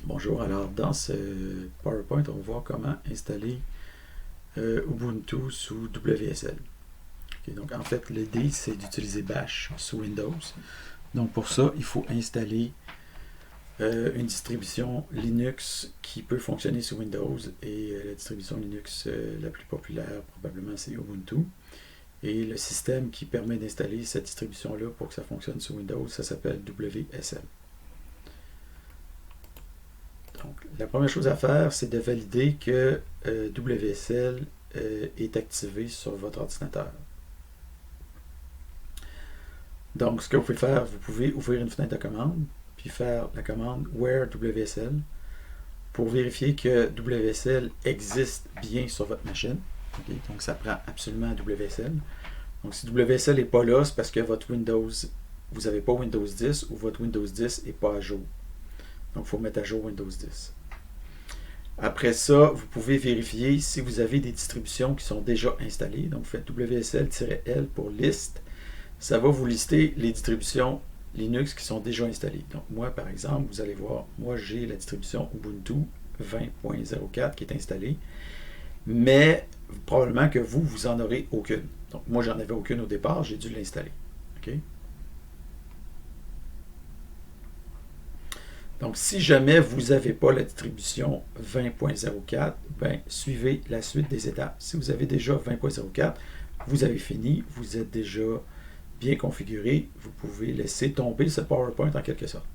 Bonjour, alors dans ce PowerPoint, on va voir comment installer Ubuntu sous WSL. Okay, donc en fait, l'idée c'est d'utiliser Bash sous Windows. Donc pour ça, il faut installer une distribution Linux qui peut fonctionner sous Windows et la distribution Linux la plus populaire probablement c'est Ubuntu. Et le système qui permet d'installer cette distribution-là pour que ça fonctionne sous Windows, ça s'appelle WSL. Donc, la première chose à faire, c'est de valider que WSL est activé sur votre ordinateur. Donc, ce que vous pouvez faire, vous pouvez ouvrir une fenêtre de commande, puis faire la commande where WSL pour vérifier que WSL existe bien sur votre machine. Okay? Donc, ça prend absolument WSL. Donc, si WSL n'est pas là, c'est parce que votre Windows, vous n'avez pas Windows 10 ou votre Windows 10 n'est pas à jour. Donc, il faut mettre à jour Windows 10. Après ça, vous pouvez vérifier si vous avez des distributions qui sont déjà installées. Donc, vous faites WSL-L pour liste. Ça va vous lister les distributions Linux qui sont déjà installées. Donc, moi, par exemple, vous allez voir, moi, j'ai la distribution Ubuntu 20.04 qui est installée. Mais probablement que vous n'en aurez aucune. Donc, moi, j'en avais aucune au départ, j'ai dû l'installer. OK? Donc, si jamais vous n'avez pas la distribution 20.04, ben, suivez la suite des étapes. Si vous avez déjà 20.04, vous avez fini, vous êtes déjà bien configuré, vous pouvez laisser tomber ce PowerPoint en quelque sorte.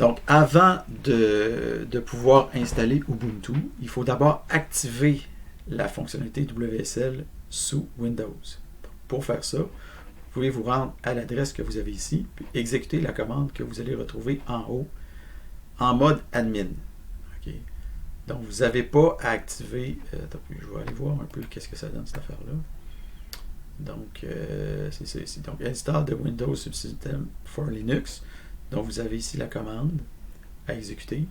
Donc, avant de pouvoir installer Ubuntu, il faut d'abord activer la fonctionnalité WSL sous Windows. Donc, pour faire ça, vous pouvez vous rendre à l'adresse que vous avez ici, puis exécuter la commande que vous allez retrouver en haut en mode admin. Okay. Donc, vous n'avez pas à activer. Je vais aller voir un peu qu'est-ce que ça donne cette affaire-là. Donc, c'est ça ici. Donc, install the Windows Subsystem for Linux. Donc, vous avez ici la commande à exécuter.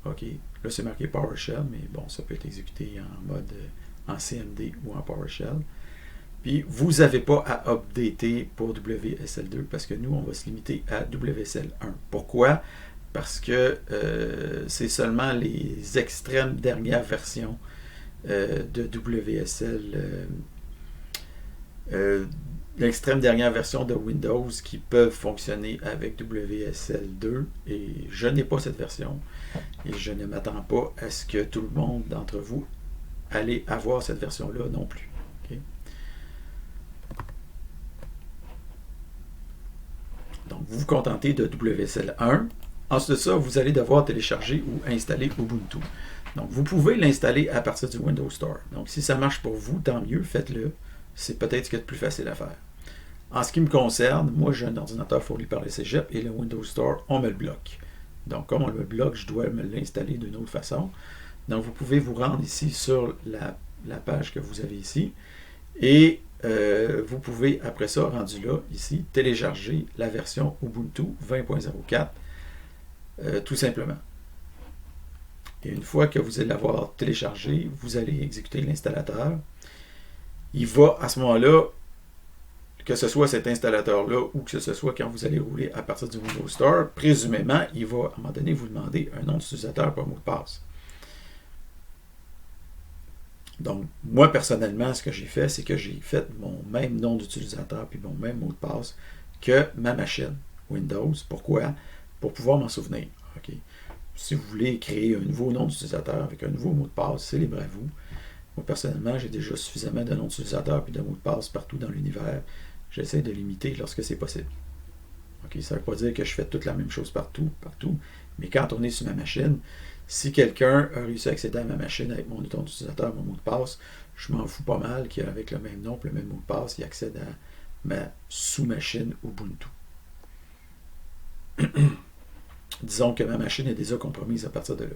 OK. Là, c'est marqué PowerShell, mais bon, ça peut être exécuté en mode en CMD ou en PowerShell. Puis, vous n'avez pas à updater pour WSL2 parce que nous, on va se limiter à WSL1. Pourquoi? Parce que c'est seulement les extrêmes dernières versions de WSL, l'extrême dernière version de Windows qui peuvent fonctionner avec WSL2 et je n'ai pas cette version et je ne m'attends pas à ce que tout le monde d'entre vous allez avoir cette version-là non plus. Okay? Donc, vous vous contentez de WSL1. Ensuite de ça, vous allez devoir télécharger ou installer Ubuntu. Donc, vous pouvez l'installer à partir du Windows Store. Donc, si ça marche pour vous, tant mieux, faites-le. C'est peut-être ce qu'il y a de plus facile à faire. En ce qui me concerne, moi, j'ai un ordinateur fourni par le Cégep et le Windows Store, on me le bloque. Donc, comme on me le bloque, je dois me l'installer d'une autre façon. Donc, vous pouvez vous rendre ici sur la page que vous avez ici et vous pouvez, après ça, rendu là, ici, télécharger la version Ubuntu 20.04 tout simplement. Et une fois que vous allez l'avoir téléchargé, vous allez exécuter l'installateur. Il va, à ce moment-là, que ce soit cet installateur-là ou que ce soit quand vous allez rouler à partir du Windows Store, présumément, il va, à un moment donné, vous demander un nom d'utilisateur par mot de passe. Donc, moi, personnellement, ce que j'ai fait, c'est que j'ai fait mon même nom d'utilisateur puis mon même mot de passe que ma machine Windows. Pourquoi? Pour pouvoir m'en souvenir. Okay. Si vous voulez créer un nouveau nom d'utilisateur avec un nouveau mot de passe, c'est libre à vous. Moi, personnellement, j'ai déjà suffisamment de noms d'utilisateur et de mots de passe partout dans l'univers. J'essaie de limiter lorsque c'est possible. Okay. Ça ne veut pas dire que je fais toute la même chose partout, mais quand on est sur ma machine, si quelqu'un a réussi à accéder à ma machine avec mon nom d'utilisateur, mon mot de passe, je m'en fous pas mal qu'avec le même nom et le même mot de passe, il accède à ma sous-machine Ubuntu. Disons que ma machine est déjà compromise à partir de là.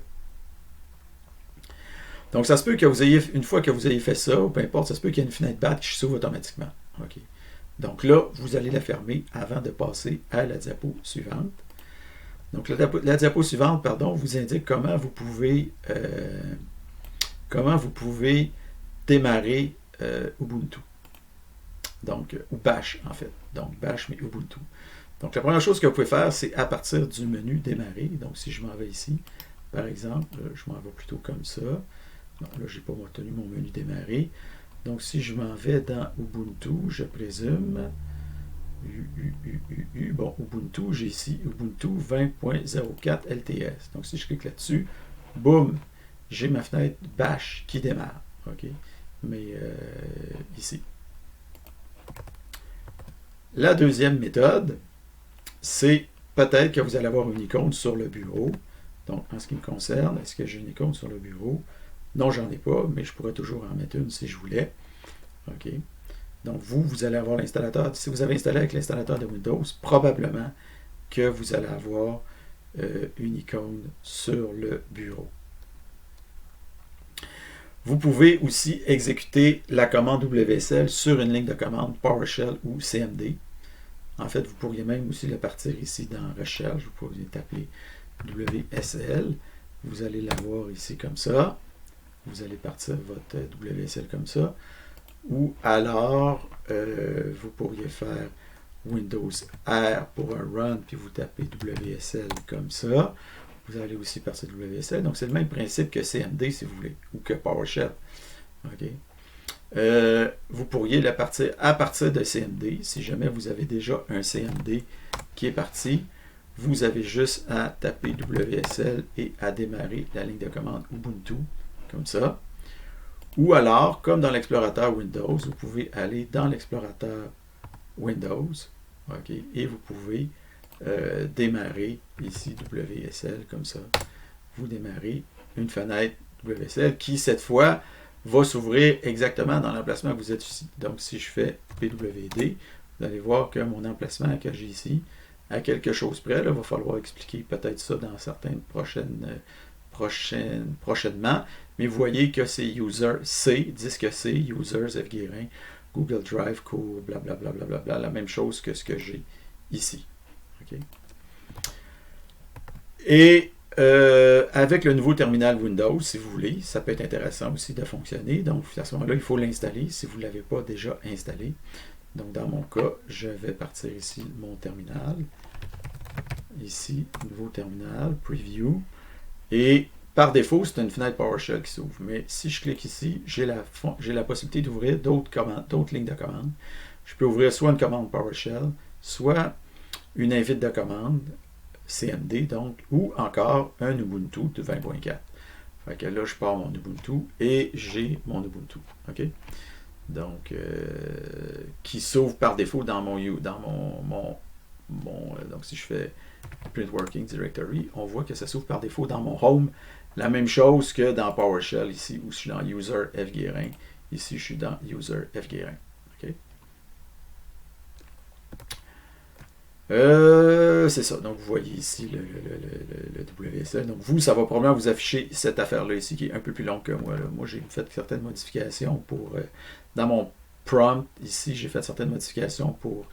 Donc, ça se peut que vous ayez, une fois que vous ayez fait ça, ou peu importe, ça se peut qu'il y ait une fenêtre batch qui s'ouvre automatiquement. Okay. Donc là, vous allez la fermer avant de passer à la diapo suivante. Donc, la diapo suivante, vous indique comment vous pouvez démarrer Ubuntu. Donc, ou Bash, en fait. Donc, Bash, mais Ubuntu. Donc, la première chose que vous pouvez faire, c'est à partir du menu démarrer. Donc, si je m'en vais ici, par exemple, je m'en vais plutôt comme ça. Non, là, je n'ai pas retenu mon menu démarrer. Donc, si je m'en vais dans Ubuntu, je présume, bon, Ubuntu, j'ai ici Ubuntu 20.04 LTS. Donc, si je clique là-dessus, boum, j'ai ma fenêtre Bash qui démarre. OK? Mais ici. La deuxième méthode, c'est peut-être que vous allez avoir une icône sur le bureau. Donc, en ce qui me concerne, est-ce que j'ai une icône sur le bureau? Non, j'en ai pas, mais je pourrais toujours en mettre une si je voulais. OK. Donc, vous allez avoir l'installateur. Si vous avez installé avec l'installateur de Windows, probablement que vous allez avoir une icône sur le bureau. Vous pouvez aussi exécuter la commande WSL sur une ligne de commande PowerShell ou CMD. En fait, vous pourriez même aussi le partir ici dans Recherche. Vous pourriez taper WSL. Vous allez l'avoir ici comme ça. Vous allez partir votre WSL comme ça. Ou alors, vous pourriez faire Windows R pour un run, puis vous tapez WSL comme ça. Vous allez aussi partir de WSL. Donc, c'est le même principe que CMD, si vous voulez, ou que PowerShell. OK. Vous pourriez la partir à partir de CMD. Si jamais vous avez déjà un CMD qui est parti, vous avez juste à taper WSL et à démarrer la ligne de commande Ubuntu, comme ça. Ou alors, comme dans l'explorateur Windows, vous pouvez aller dans l'explorateur Windows, OK, et vous pouvez démarrer ici WSL, comme ça. Vous démarrez une fenêtre WSL qui, cette fois, va s'ouvrir exactement dans l'emplacement que vous êtes ici. Donc, si je fais PWD, vous allez voir que mon emplacement que j'ai ici, à quelque chose près, il va falloir expliquer peut-être ça dans certaines prochainement, mais vous voyez que c'est User C, disque C, Users, F. Guérin, Google Drive, Co, blablabla, la même chose que ce que j'ai ici. Okay. Et avec le nouveau terminal Windows, si vous voulez, ça peut être intéressant aussi de fonctionner. Donc, à ce moment-là, il faut l'installer si vous ne l'avez pas déjà installé. Donc, dans mon cas, je vais partir ici mon terminal. Ici, nouveau terminal, Preview. Et par défaut, c'est une fenêtre PowerShell qui s'ouvre. Mais si je clique ici, j'ai la possibilité d'ouvrir d'autres lignes de commande. Je peux ouvrir soit une commande PowerShell, soit une invite de commande, CMD, donc, ou encore un Ubuntu de 20.4. Fait que là, je pars mon Ubuntu et j'ai mon Ubuntu. OK? Donc, qui s'ouvre par défaut dans donc, si je fais Print Working Directory, on voit que ça s'ouvre par défaut dans mon Home. La même chose que dans PowerShell ici, où je suis dans User F. Guérin. Ici, je suis dans User F. Guérin. OK? C'est ça. Donc, vous voyez ici le WSL. Donc, vous, ça va probablement vous afficher cette affaire-là ici, qui est un peu plus longue que moi. Là. Moi, j'ai fait certaines modifications pour... dans mon prompt, ici, j'ai fait certaines modifications pour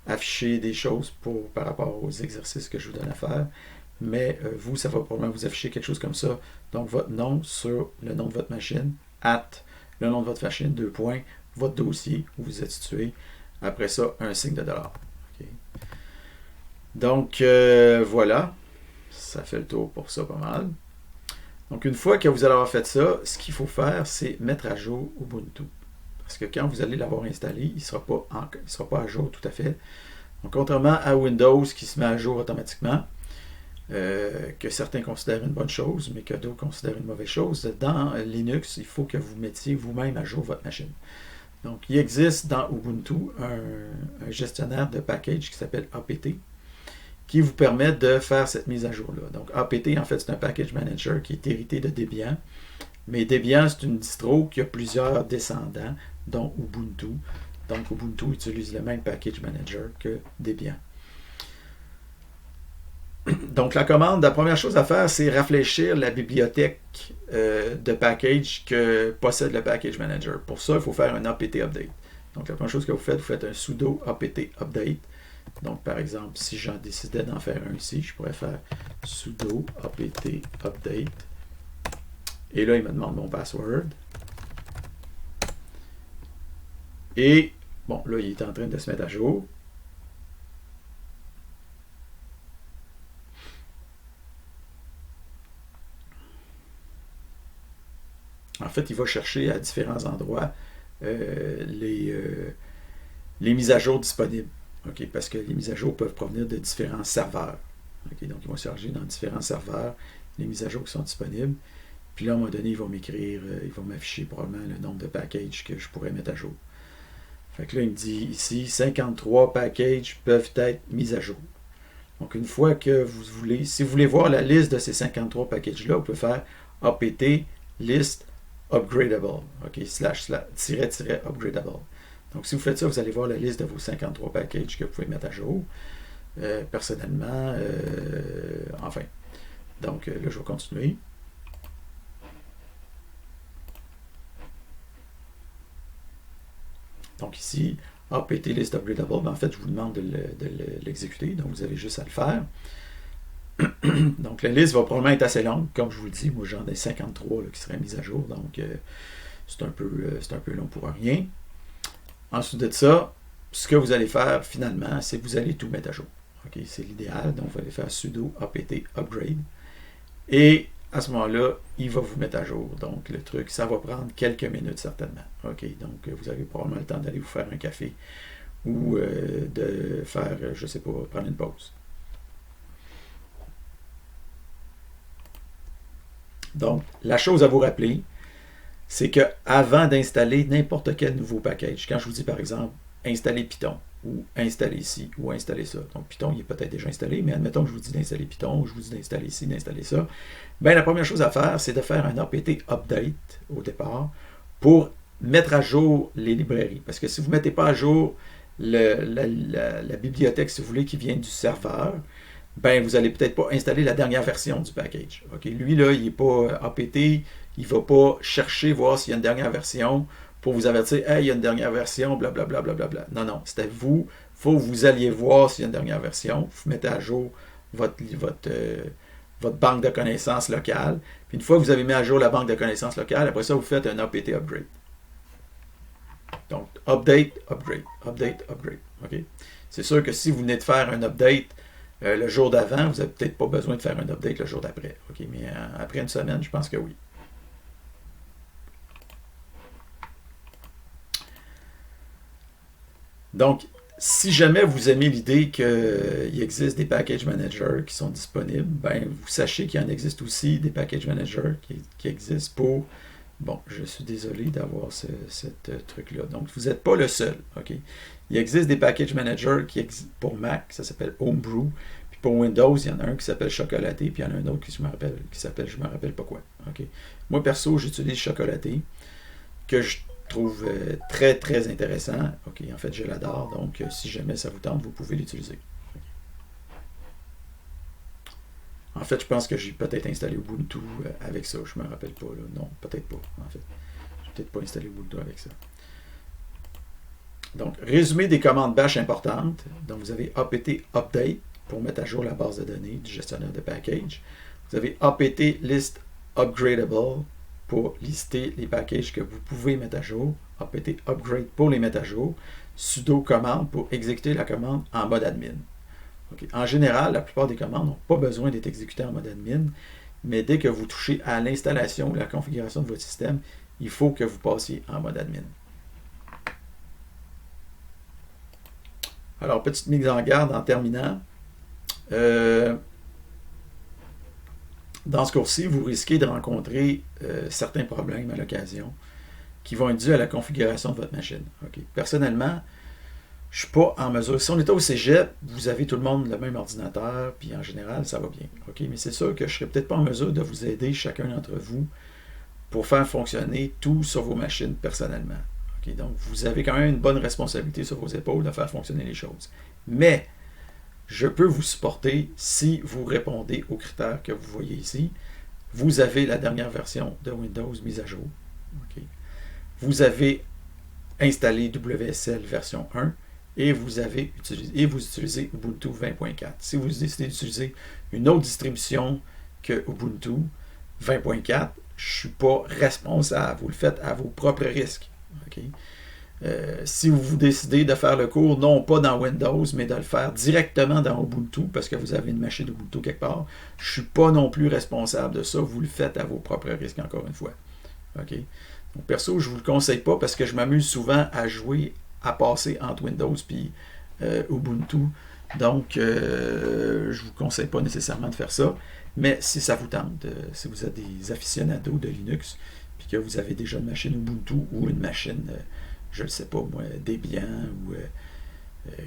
afficher des choses par rapport aux exercices que je vous donne à faire. Mais vous, ça va probablement vous afficher quelque chose comme ça. Donc, votre nom sur le nom de votre machine, le nom de votre machine, 2 points, votre dossier où vous êtes situé. Après ça, un signe de $. Okay. Donc, voilà. Ça fait le tour pour ça pas mal. Donc, une fois que vous allez avoir fait ça, ce qu'il faut faire, c'est mettre à jour Ubuntu. Parce que quand vous allez l'avoir installé, il ne sera pas à jour tout à fait. Donc, contrairement à Windows qui se met à jour automatiquement, que certains considèrent une bonne chose, mais que d'autres considèrent une mauvaise chose, dans Linux, il faut que vous mettiez vous-même à jour votre machine. Donc, il existe dans Ubuntu un gestionnaire de package qui s'appelle APT, qui vous permet de faire cette mise à jour-là. Donc, APT, en fait, c'est un package manager qui est hérité de Debian. Mais Debian, c'est une distro qui a plusieurs descendants, dont Ubuntu. Donc, Ubuntu utilise le même package manager que Debian. Donc, la première chose à faire, c'est rafraîchir la bibliothèque de package que possède le package manager. Pour ça, il faut faire un apt update. Donc, la première chose que vous faites un sudo apt update. Donc, par exemple, si j'en décidais d'en faire un ici, je pourrais faire sudo apt update. Et là, il me demande mon password. Et Bon, là, il est en train de se mettre à jour. En fait, il va chercher à différents endroits les mises à jour disponibles. Okay, parce que les mises à jour peuvent provenir de différents serveurs. Okay, donc, ils vont charger dans différents serveurs les mises à jour qui sont disponibles. Puis là, à un moment donné, ils vont m'écrire, ils vont m'afficher probablement le nombre de packages que je pourrais mettre à jour. Fait que là, il me dit ici, 53 packages peuvent être mis à jour. Donc, une fois que vous voulez, si vous voulez voir la liste de ces 53 packages-là, vous pouvez faire apt list upgradable. OK, /upgradable. Donc, si vous faites ça, vous allez voir la liste de vos 53 packages que vous pouvez mettre à jour. Personnellement, enfin. Donc, là, je vais continuer. Donc, ici, apt list upgradable, en fait, je vous demande de l'exécuter. Donc, vous avez juste à le faire. Donc, la liste va probablement être assez longue. Comme je vous le dis, moi, j'en ai 53 là, qui seraient mises à jour. Donc, c'est un peu long pour rien. Ensuite de ça, ce que vous allez faire finalement, c'est que vous allez tout mettre à jour. Okay, c'est l'idéal. Donc, vous allez faire sudo apt upgrade. Et à ce moment-là, il va vous mettre à jour. Donc, le truc, ça va prendre quelques minutes certainement. OK, donc vous avez probablement le temps d'aller vous faire un café ou de faire, je ne sais pas, prendre une pause. Donc, la chose à vous rappeler, c'est qu'avant d'installer n'importe quel nouveau package, quand je vous dis par exemple installer Python, ou installer ci, ou installer ça, donc Python il est peut-être déjà installé, mais admettons que je vous dis d'installer Python, ou je vous dis d'installer ci, d'installer ça, bien la première chose à faire, c'est de faire un apt update au départ pour mettre à jour les librairies. Parce que si vous ne mettez pas à jour la bibliothèque, si vous voulez, qui vient du serveur, ben vous n'allez peut-être pas installer la dernière version du package. Okay? Lui, là, il n'est pas apt, il ne va pas chercher, voir s'il y a une dernière version pour vous avertir, hey, il y a une dernière version, blablabla. Bla, bla, bla, bla. Non, c'est à vous. Il faut que vous alliez voir s'il y a une dernière version. Vous mettez à jour votre banque de connaissances locale. Puis une fois que vous avez mis à jour la banque de connaissances locale, après ça, vous faites un apt upgrade. Donc, update, upgrade, update, upgrade. Okay? C'est sûr que si vous venez de faire un update le jour d'avant, vous n'avez peut-être pas besoin de faire un update le jour d'après. Okay? Mais après une semaine, je pense que oui. Donc, si jamais vous aimez l'idée qu'il existe des package managers qui sont disponibles, ben, vous sachez qu'il y en existe aussi des package managers qui existent pour... Bon, je suis désolé d'avoir ce truc-là. Donc, vous n'êtes pas le seul. Okay? Il existe des package managers qui existent pour Mac, ça s'appelle Homebrew. Puis pour Windows, il y en a un qui s'appelle Chocolaté, puis il y en a un autre qui s'appelle je ne me rappelle pas quoi. Okay? Moi, perso, j'utilise Chocolaté, que je trouve très, très intéressant. OK, en fait, je l'adore. Donc, si jamais ça vous tente, vous pouvez l'utiliser. Okay. En fait, je pense que j'ai peut-être installé Ubuntu avec ça. Je ne me rappelle pas. Là. Non, peut-être pas, en fait. Je n'ai peut-être pas installé Ubuntu avec ça. Donc, résumé des commandes bash importantes. Donc, vous avez apt update pour mettre à jour la base de données du gestionnaire de package. Vous avez apt list upgradable pour lister les packages que vous pouvez mettre à jour, apt upgrade pour les mettre à jour, sudo commande pour exécuter la commande en mode admin. Okay. En général, la plupart des commandes n'ont pas besoin d'être exécutées en mode admin, mais dès que vous touchez à l'installation ou la configuration de votre système, il faut que vous passiez en mode admin. Alors, petite mise en garde en terminant. Dans ce cours-ci, vous risquez de rencontrer certains problèmes à l'occasion qui vont être dus à la configuration de votre machine. Okay. Personnellement, je ne suis pas en mesure. Si on était au cégep, vous avez tout le monde le même ordinateur, puis en général, ça va bien. Okay. Mais c'est sûr que je ne serais peut-être pas en mesure de vous aider, chacun d'entre vous, pour faire fonctionner tout sur vos machines personnellement. Okay. Donc, vous avez quand même une bonne responsabilité sur vos épaules de faire fonctionner les choses. Mais, je peux vous supporter si vous répondez aux critères que vous voyez ici. Vous avez la dernière version de Windows mise à jour. Okay. Vous avez installé WSL version 1 et vous utilisez Ubuntu 20.4. Si vous décidez d'utiliser une autre distribution que Ubuntu 20.4, je ne suis pas responsable. Vous le faites à vos propres risques. Okay. Si vous décidez de faire le cours, non pas dans Windows, mais de le faire directement dans Ubuntu, parce que vous avez une machine Ubuntu quelque part, je ne suis pas non plus responsable de ça. Vous le faites à vos propres risques, encore une fois. OK? Donc, perso, je ne vous le conseille pas parce que je m'amuse souvent à jouer, à passer entre Windows et Ubuntu. Donc, je ne vous conseille pas nécessairement de faire ça. Mais si ça vous tente, si vous êtes des aficionados de Linux, puis que vous avez déjà une machine Ubuntu ou une machine, je ne sais pas moi, Debian ou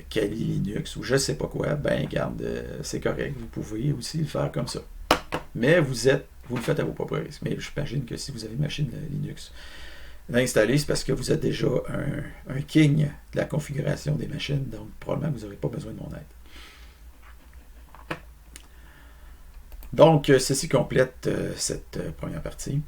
Kali Linux ou je ne sais pas quoi, ben garde, c'est correct, vous pouvez aussi le faire comme ça. Mais vous le faites à vos propres risques. Mais j'imagine que si vous avez une machine Linux installée, c'est parce que vous êtes déjà un king de la configuration des machines, donc probablement vous n'aurez pas besoin de mon aide. Donc, ceci complète cette première partie.